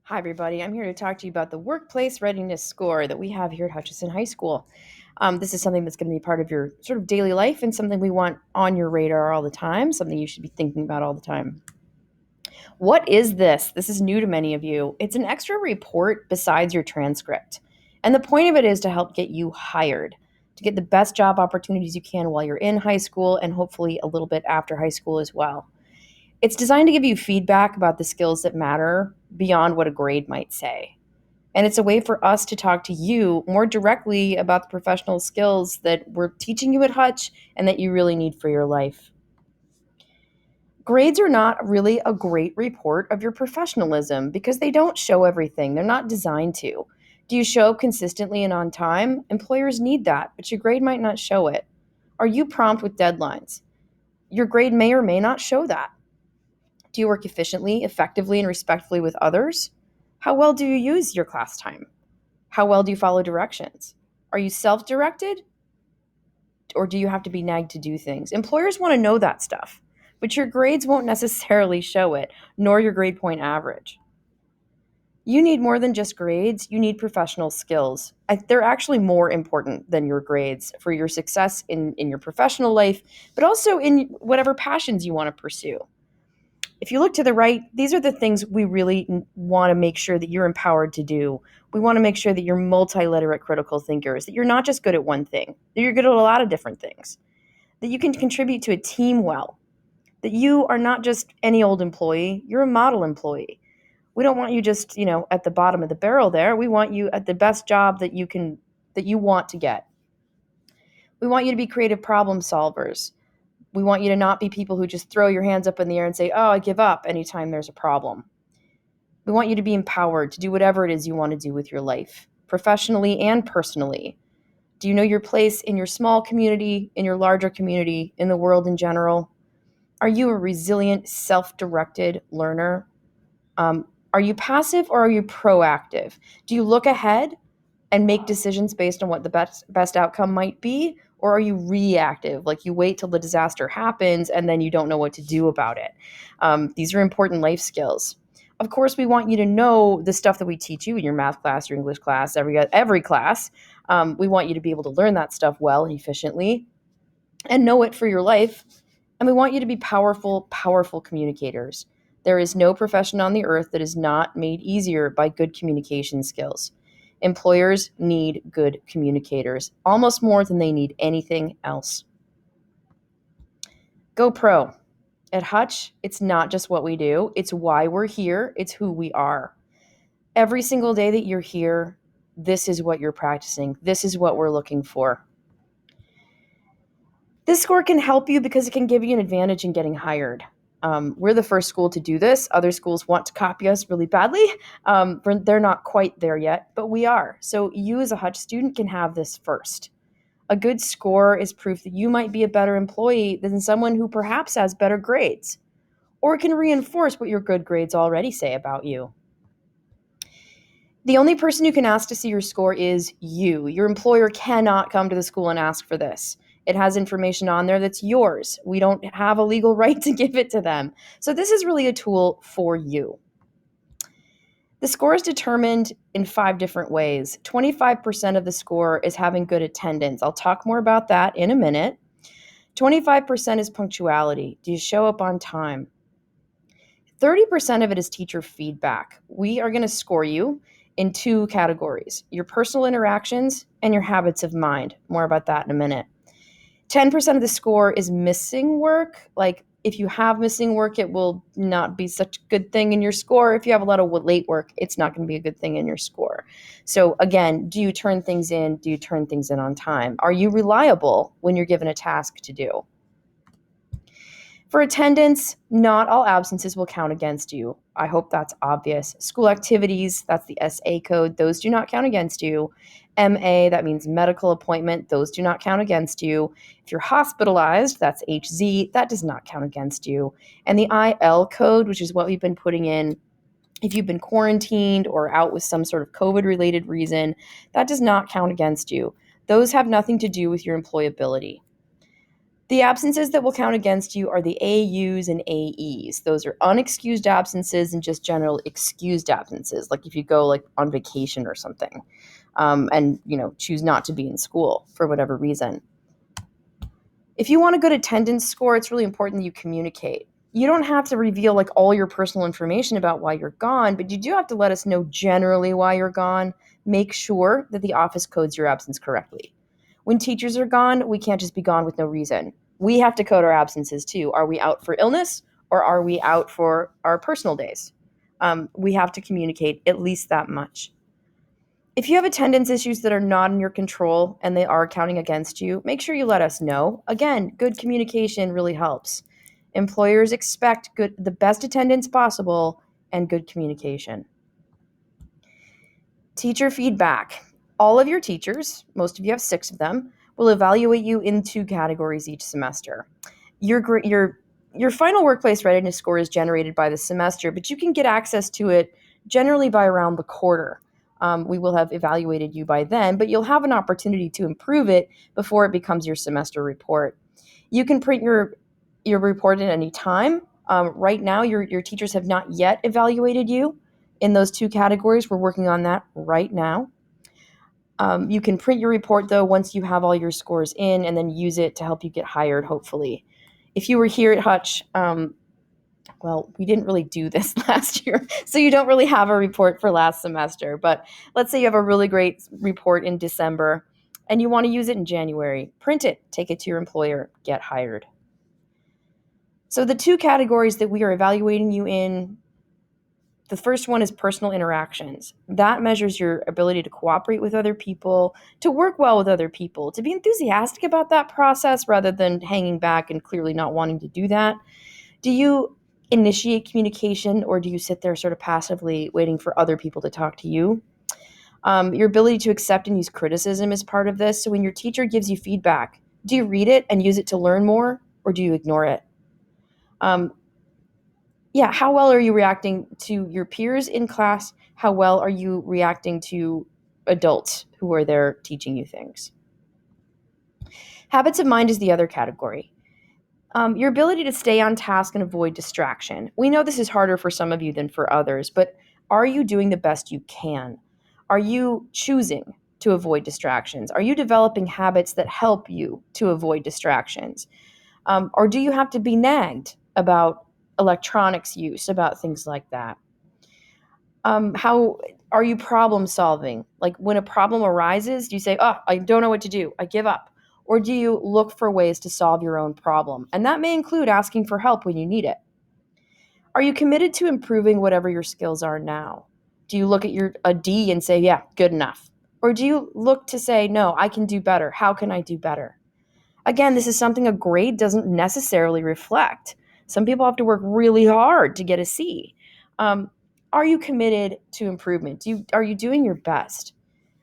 Hi, everybody. I'm here to talk to you about the workplace readiness score that we have here at Hutchinson High School. This is something that's going to be part of your sort of daily life and something we want on your radar all the time, something you should be thinking about all the time. What is this? This is new to many of you. It's an extra report besides your transcript. And the point of it is to help get you hired, to get the best job opportunities you can while you're in high school and hopefully a little bit after high school as well. It's designed to give you feedback about the skills that matter beyond what a grade might say. And it's a way for us to talk to you more directly about the professional skills that we're teaching you at Hutch and that you really need for your life. Grades are not really a great report of your professionalism because they don't show everything. They're not designed to. Do you show up consistently and on time? Employers need that, but your grade might not show it. Are you prompt with deadlines? Your grade may or may not show that. Do you work efficiently, effectively, and respectfully with others? How well do you use your class time? How well do you follow directions? Are you self directed or do you have to be nagged to do things? Employers want to know that stuff, but your grades won't necessarily show it, nor your grade point average. You need more than just grades, you need professional skills. They're actually more important than your grades for your success in your professional life, but also in whatever passions you want to pursue. If you look to the right, these are the things we really want to make sure that you're empowered to do. We want to make sure that you're multi-literate critical thinkers, that you're not just good at one thing, that you're good at a lot of different things, that you can contribute to a team well, that you are not just any old employee, you're a model employee. We don't want you just, at the bottom of the barrel there. We want you at the best job that you want to get. We want you to be creative problem solvers. We want you to not be people who just throw your hands up in the air and say, oh, I give up anytime there's a problem. We want you to be empowered to do whatever it is you want to do with your life, professionally and personally. Do you know your place in your small community, in your larger community, in the world in general? Are you a resilient, self-directed learner? Are you passive or are you proactive? Do you look ahead and make decisions based on what the best outcome might be? Or are you reactive, like you wait till the disaster happens and then you don't know what to do about it? These are important life skills. Of course, we want you to know the stuff that we teach you in your math class, your English class, every class. We want you to be able to learn that stuff well and efficiently and know it for your life. And we want you to be powerful, powerful communicators. There is no profession on the earth that is not made easier by good communication skills. Employers need good communicators, almost more than they need anything else. Go pro. At Hutch, it's not just what we do, it's why we're here, it's who we are. Every single day that you're here, this is what you're practicing, this is what we're looking for. This score can help you because it can give you an advantage in getting hired. We're the first school to do this. Other schools want to copy us really badly. They're not quite there yet, but we are. So you as a Hutch student can have this first. A good score is proof that you might be a better employee than someone who perhaps has better grades, or it can reinforce what your good grades already say about you. The only person who can ask to see your score is you. Your employer cannot come to the school and ask for this. It has information on there that's yours. We don't have a legal right to give it to them. So this is really a tool for you. The score is determined in 5 different ways. 25% of the score is having good attendance. I'll talk more about that in a minute. 25% is punctuality. Do you show up on time? 30% of it is teacher feedback. We are going to score you in 2 categories: your personal interactions and your habits of mind. More about that in a minute. 10% of the score is missing work. Like if you have missing work, it will not be such a good thing in your score. If you have a lot of late work, it's not going to be a good thing in your score. So again, do you turn things in? Do you turn things in on time? Are you reliable when you're given a task to do? For attendance, not all absences will count against you. I hope that's obvious. School activities, that's the SA code, those do not count against you. MA, that means medical appointment, those do not count against you. If you're hospitalized, that's HZ, that does not count against you. And the IL code, which is what we've been putting in if you've been quarantined or out with some sort of COVID-related reason, that does not count against you. Those have nothing to do with your employability. The absences that will count against you are the AUs and AEs. Those are unexcused absences and just general excused absences, like if you go like on vacation or something, and choose not to be in school for whatever reason. If you want a good attendance score, it's really important that you communicate. You don't have to reveal like all your personal information about why you're gone, but you do have to let us know generally why you're gone. Make sure that the office codes your absence correctly. When teachers are gone, we can't just be gone with no reason. We have to code our absences too. Are we out for illness or are we out for our personal days? We have to communicate at least that much. If you have attendance issues that are not in your control and they are counting against you, make sure you let us know. Again, good communication really helps. Employers expect the best attendance possible and good communication. Teacher feedback. All of your teachers, most of you have 6 of them, will evaluate you in 2 categories each semester. Your final workplace readiness score is generated by the semester, but you can get access to it generally by around the quarter. We will have evaluated you by then, but you'll have an opportunity to improve it before it becomes your semester report. You can print your report at any time. Right now, your teachers have not yet evaluated you in those 2 categories. We're working on that right now. You can print your report, though, once you have all your scores in, and then use it to help you get hired, hopefully. If you were here at Hutch, well, we didn't really do this last year, so you don't really have a report for last semester. But let's say you have a really great report in December, and you want to use it in January. Print it, take it to your employer, get hired. So the 2 categories that we are evaluating you in, the first one is personal interactions. That measures your ability to cooperate with other people, to work well with other people, to be enthusiastic about that process rather than hanging back and clearly not wanting to do that. Do you initiate communication or do you sit there sort of passively waiting for other people to talk to you? Your ability to accept and use criticism is part of this. So when your teacher gives you feedback, do you read it and use it to learn more or do you ignore it? How well are you reacting to your peers in class? How well are you reacting to adults who are there teaching you things? Habits of mind is the other category. Your ability to stay on task and avoid distraction. We know this is harder for some of you than for others, but are you doing the best you can? Are you choosing to avoid distractions? Are you developing habits that help you to avoid distractions? Or do you have to be nagged about electronics use, about things like that? How are you problem solving? Like when a problem arises, do you say, "Oh, I don't know what to do. I give up." Or do you look for ways to solve your own problem? And that may include asking for help when you need it. Are you committed to improving whatever your skills are now? Do you look at a D and say, "Yeah, good enough"? Or do you look to say, "No, I can do better. How can I do better?" Again, this is something a grade doesn't necessarily reflect. Some people have to work really hard to get a C. Are you committed to improvement? Are you doing your best?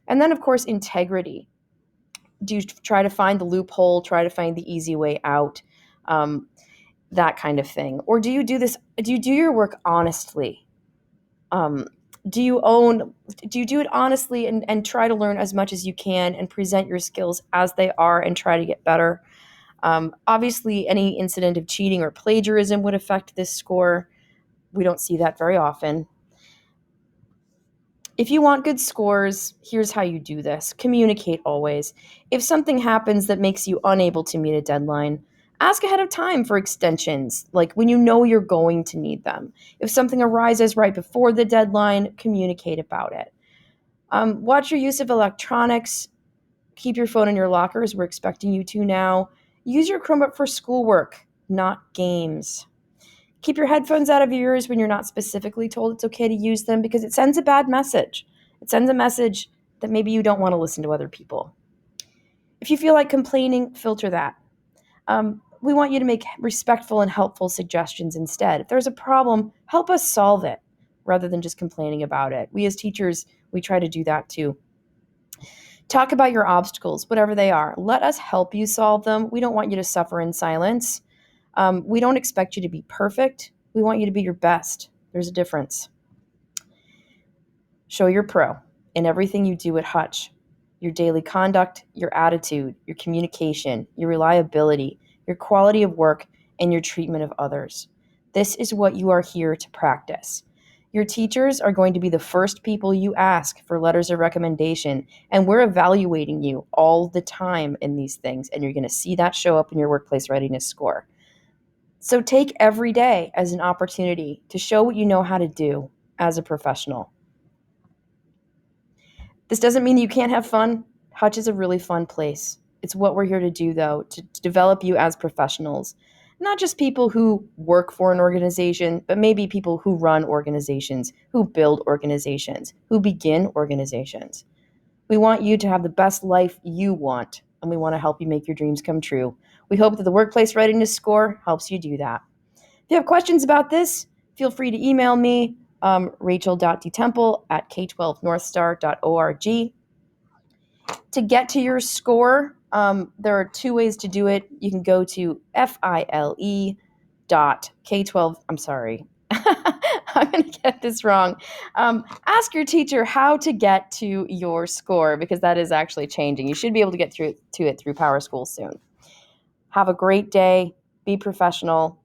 And then, of course, integrity. Do you try to find the loophole, try to find the easy way out, um, that kind of thing? Or do you do this? Do you do your work honestly? Um, do you own? Do you do it honestly and try to learn as much as you can and present your skills as they are and try to get better? Obviously, any incident of cheating or plagiarism would affect this score. We don't see that very often. If you want good scores, here's how you do this. Communicate always. If something happens that makes you unable to meet a deadline, ask ahead of time for extensions, like when you know you're going to need them. If something arises right before the deadline, communicate about it. Watch your use of electronics. Keep your phone in your lockers. We're expecting you to now. Use your Chromebook for schoolwork, not games. Keep your headphones out of your ears when you're not specifically told it's okay to use them because it sends a bad message. It sends a message that maybe you don't want to listen to other people. If you feel like complaining, filter that. We want you to make respectful and helpful suggestions instead. If there's a problem, help us solve it rather than just complaining about it. We as teachers, we try to do that too. Talk about your obstacles, whatever they are. Let us help you solve them. We don't want you to suffer in silence. We don't expect you to be perfect. We want you to be your best. There's a difference. Show your pro in everything you do at Hutch. Your daily conduct, your attitude, your communication, your reliability, your quality of work, and your treatment of others. This is what you are here to practice. Your teachers are going to be the first people you ask for letters of recommendation, and we're evaluating you all the time in these things, and you're going to see that show up in your workplace readiness score. So take every day as an opportunity to show what you know how to do as a professional. This doesn't mean you can't have fun. Hutch is a really fun place. It's what we're here to do, though, to develop you as professionals. Not just people who work for an organization, but maybe people who run organizations, who build organizations, who begin organizations. We want you to have the best life you want, and we want to help you make your dreams come true. We hope that the Workplace Readiness Score helps you do that. If you have questions about this, feel free to email me, rachel.dtemple@k12northstar.org. To get to your score, there are two ways to do it. You can go to file.k12, I'm sorry. I'm going to get this wrong. Ask your teacher how to get to your score, because that is actually changing. You should be able to get to it through PowerSchool soon. Have a great day. Be professional.